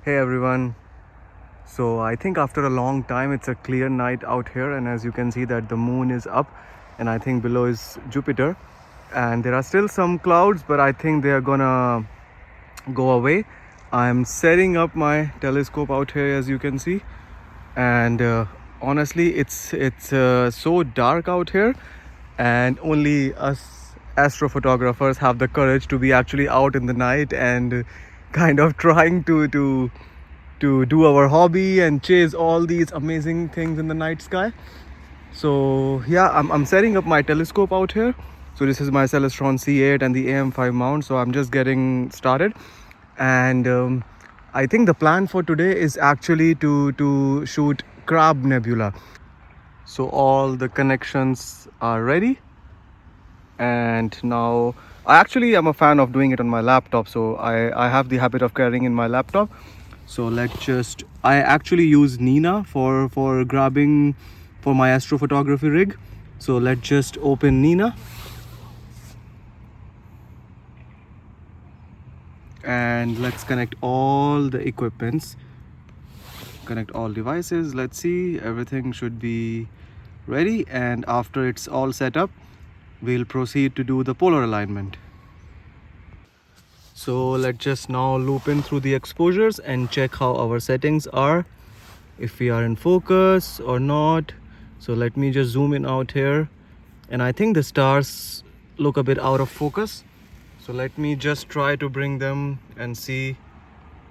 Hey everyone. So I think after a long time it's a clear night out here, and as you can see that the moon is up and I think below is Jupiter, and there are still some clouds, but I think they are gonna go away. I'm setting up my telescope out here, as you can see, and honestly it's so dark out here, and only us astrophotographers have the courage to be actually out in the night and kind of trying to do our hobby and chase all these amazing things in the night sky. So yeah, I'm setting up my telescope out here. So this is my Celestron C8 and the AM5 mount, so I'm just getting started. And I think the plan for today is actually to shoot Crab Nebula. So all the connections are ready, and now I am a fan of doing it on my laptop, so I have the habit of carrying in my laptop. So I actually use Nina for grabbing for my astrophotography rig. So let's just open Nina and let's connect all the equipments, connect all devices. Let's see, everything should be ready, and after it's all set up, we'll proceed to do the polar alignment. So let's just now loop in through the exposures and check how our settings are, if we are in focus or not. So let me just zoom in out here, and I think the stars look a bit out of focus. So let me just try to bring them and see.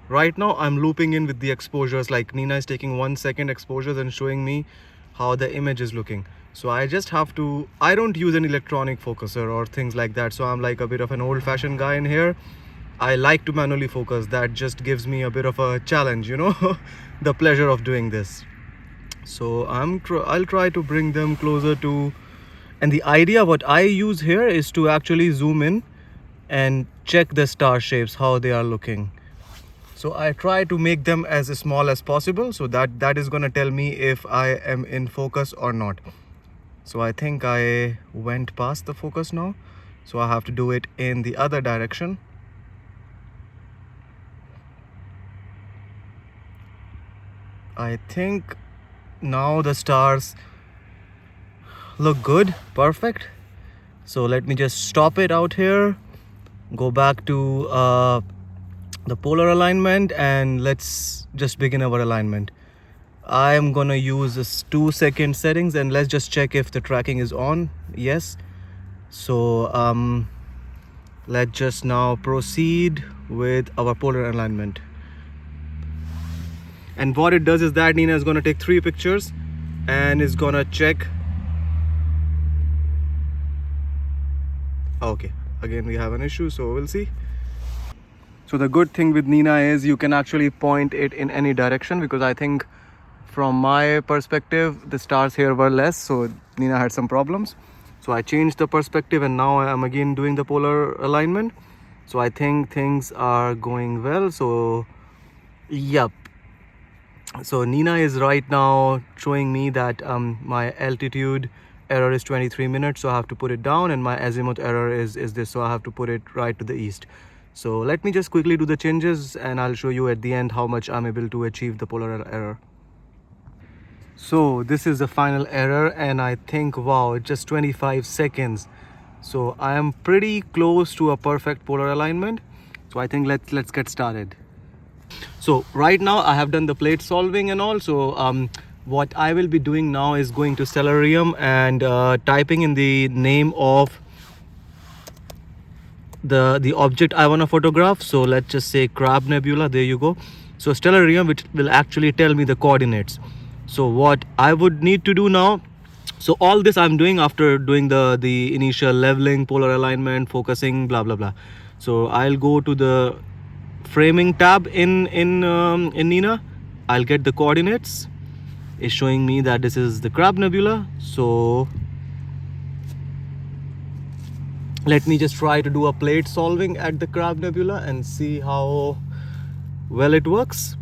Right now I'm looping in with the exposures, like Nina is taking 1 second exposures and showing me how the image is looking. So I just have to, I don't use an electronic focuser or things like that, so I'm like a bit of an old-fashioned guy in here. I like to manually focus. That just gives me a bit of a challenge, you know, the pleasure of doing this. So I'll try to bring them closer to, and the idea what I use here is to actually zoom in and check the star shapes, how they are looking. So I try to make them as small as possible, so that is going to tell me if I am in focus or not. So I think I went past the focus now, so I have to do it in the other direction. I think now the stars look good, perfect. So let me just stop it out here, go back to the polar alignment, and let's just begin our alignment. I am gonna use this 2 second settings, and let's just check if the tracking is on. Yes. So let's just now proceed with our polar alignment. And what it does is that Nina is gonna take 3 pictures and is gonna check. Okay, again we have an issue, so we'll see. So the good thing with Nina is you can actually point it in any direction, because I think from my perspective the stars here were less, so Nina had some problems. So I changed the perspective, and now I am again doing the polar alignment. So I think things are going well. So yep. So Nina is right now showing me that my altitude error is 23 minutes, so I have to put it down, and my azimuth error is this, so I have to put it right to the east. So let me just quickly do the changes, and I'll show you at the end how much I'm able to achieve the polar error. So this is the final error, and I think, wow, just 25 seconds. So I am pretty close to a perfect polar alignment. So I think let's get started. So right now I have done the plate solving and all. So what I will be doing now is going to Stellarium and typing in the name of the object I want to photograph. So let's just say Crab Nebula. There you go. So Stellarium, which will actually tell me the coordinates. So what I would need to do now, so all this I'm doing after doing the initial leveling, polar alignment, focusing, blah blah blah. So I'll go to the framing tab in Nina. I'll get the coordinates. It's showing me that this is the Crab Nebula. So let me just try to do a plate solving at the Crab Nebula and see how well it works.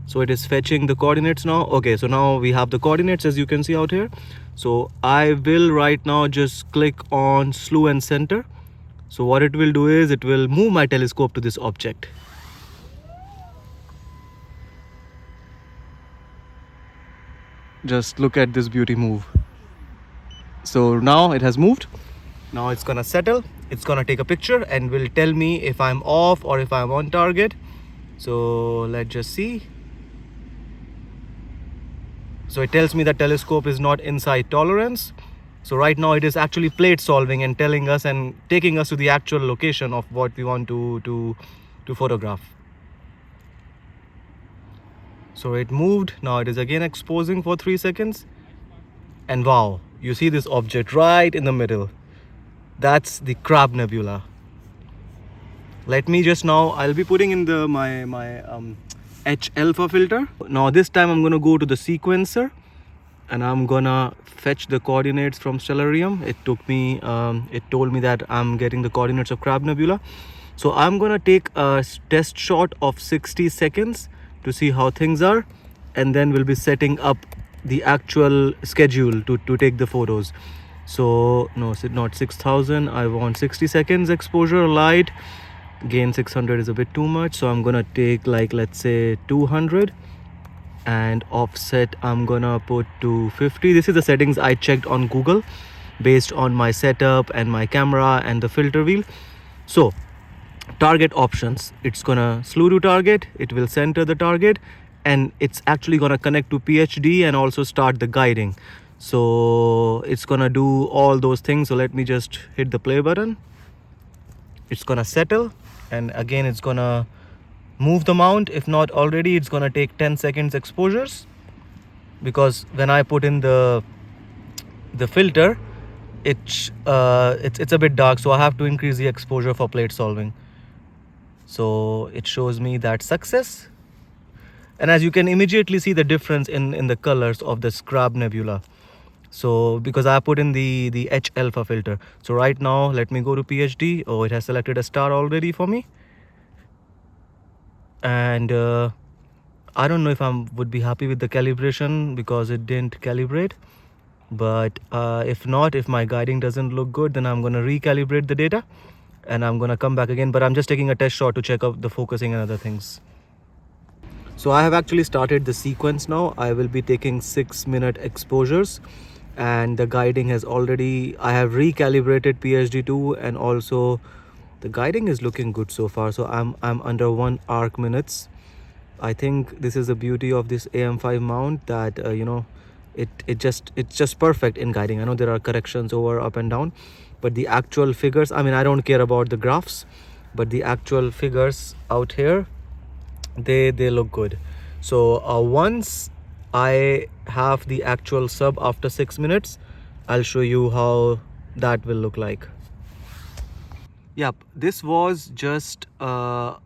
So it is fetching the coordinates now. Okay, so now we have the coordinates, as you can see out here. So I will right now just click on slew and center. So what it will do is it will move my telescope to this object. Just look at this beauty move. So now it has moved. Now it's gonna settle. It's gonna take a picture and will tell me if I'm off or if I'm on target. So let's just see. So it tells me that telescope is not inside tolerance. So right now it is actually plate solving and telling us and taking us to the actual location of what we want to photograph. So it moved. Now it is again exposing for 3 seconds. And wow, you see this object right in the middle. That's the Crab Nebula. Let me just now, I'll be putting in the my H alpha filter. Now this time I'm gonna go to the sequencer and I'm gonna fetch the coordinates from Stellarium. It took me, it told me that I'm getting the coordinates of Crab Nebula. So I'm gonna take a test shot of 60 seconds to see how things are, and then we'll be setting up the actual schedule to take the photos. So no, not 6000, I want 60 seconds exposure light. Gain 600 is a bit too much, so I'm gonna take like, let's say 200, and offset I'm gonna put to 50. This is the settings I checked on Google based on my setup and my camera and the filter wheel. So target options, it's gonna slew to target, it will center the target, and it's actually gonna connect to PhD and also start the guiding. So it's gonna do all those things. So let me just hit the play button. It's gonna settle, and again it's gonna move the mount. If not already, it's gonna take 10 seconds exposures, because when I put in the filter, it's a bit dark, so I have to increase the exposure for plate solving. So it shows me that success, and as you can immediately see the difference in the colors of the Crab Nebula. So because I put in the H alpha filter. So right now let me go to PhD. Oh, it has selected a star already for me, and I don't know if I would be happy with the calibration because it didn't calibrate. But if not, if my guiding doesn't look good, then I'm gonna recalibrate the data and I'm gonna come back again. But I'm just taking a test shot to check out the focusing and other things. So I have actually started the sequence now. I will be taking 6-minute exposures, and the guiding has already, I have recalibrated PhD2, and also the guiding is looking good so far. So I'm under 1 arc minutes. I think this is the beauty of this AM5 mount, that you know, it's just perfect in guiding. I know there are corrections over up and down, but the actual figures, I mean, I don't care about the graphs, but the actual figures out here, they look good. So once I have the actual sub after 6 minutes, I'll show you how that will look like. Yep, this was just I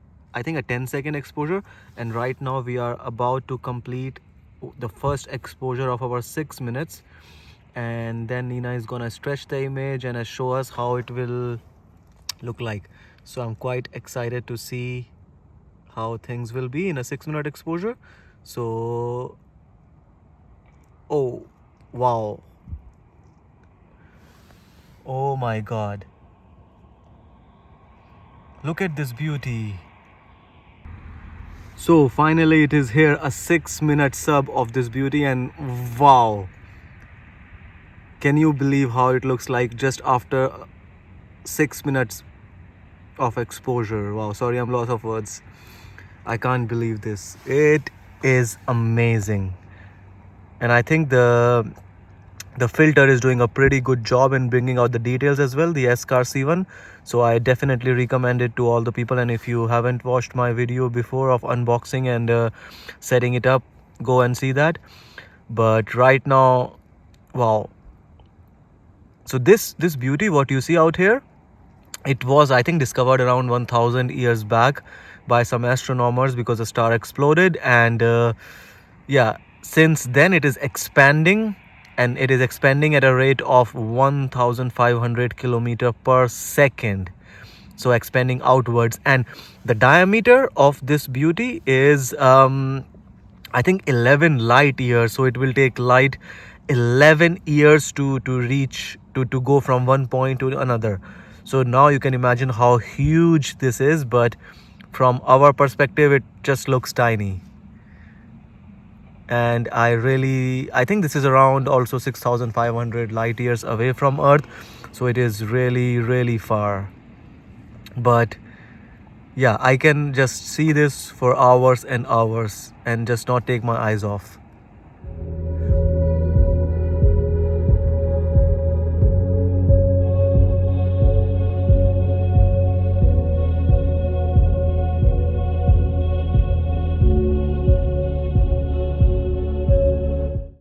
think a 10-second exposure, and right now we are about to complete the first exposure of our 6 minutes, and then Nina is gonna stretch the image and show us how it will look like. So I'm quite excited to see how things will be in a 6-minute exposure. So, oh wow, oh my god, look at this beauty. So finally it is here, a 6-minute sub of this beauty, and wow, can you believe how it looks like just after 6 minutes of exposure? Wow, sorry, I'm lost of words. I can't believe this. It is amazing, and I think the filter is doing a pretty good job in bringing out the details as well, the Ascar C1. So I definitely recommend it to all the people, and if you haven't watched my video before of unboxing and setting it up, go and see that. But right now, wow. So this beauty, what you see out here, it was, I think, discovered around 1000 years back by some astronomers because the star exploded, and yeah, since then it is expanding, and it is expanding at a rate of 1500 kilometers per second. So expanding outwards, and the diameter of this beauty is I think 11 light years. So it will take light 11 years to reach, to go from one point to another. So now you can imagine how huge this is, but from our perspective it just looks tiny. and I think this is around also 6,500 light years away from Earth, so it is really far. But yeah, I can just see this for hours and hours and just not take my eyes off.